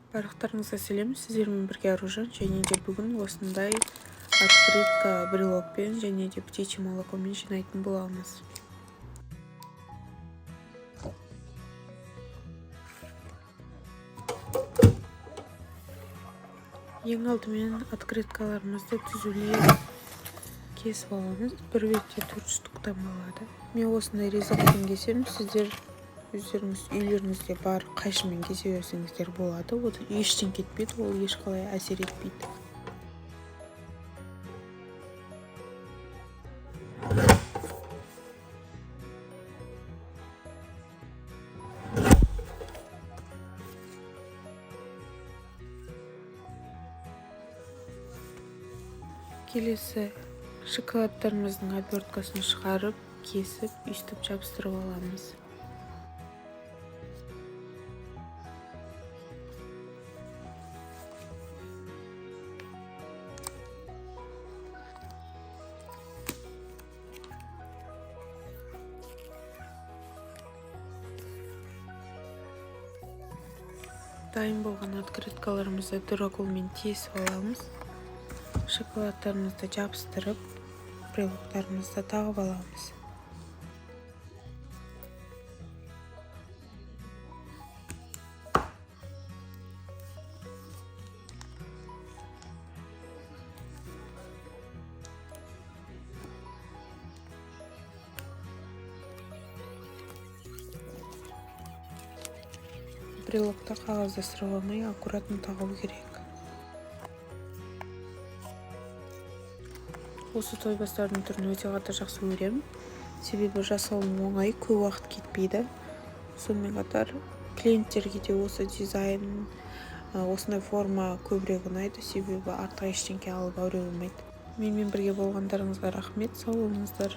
Барлықтарыңызға сәлем, сіздермен бірге Аружан, және де бүгін осындай открытка брелокпен және де птичье молокомен жинайтын боламыз. Ең алдымен открыткаларымызды түзулеп кесіп аламыз. Бір бетте 4 штуктан болады. Мен осындай резакпен кесем, сіздер өздеріңіз үйлеріңізде бар қайшымен кесе берсеңіздер болады. Ол ештен кетпейді, ол ешқалай әсер етпейді. Келесі шоколадтарымыздың оберткасын шығарып, кесіп, үстіп жабыстырып аламыз. Дайын болған открыткаларымызды дыроколмен тесіп аламыз. Шоколадтарымызды жабыстырып, брелоктарымызды тағып аламыз. Брелокта қағазды сырғаламай аккуратно тағу керек. Осы тойбастардың түрін өте қатты жақсы көремін. Себебі жасалу оңай, көп уақыт кетпейді. Сонымен қатар клиенттерге де осы дизайн, осындай форма көбірек ұнайды, себебі артық ештеңке алып ауыра болмайды. Менімен бірге болғандарыңызға рахмет, сау болыңыздар.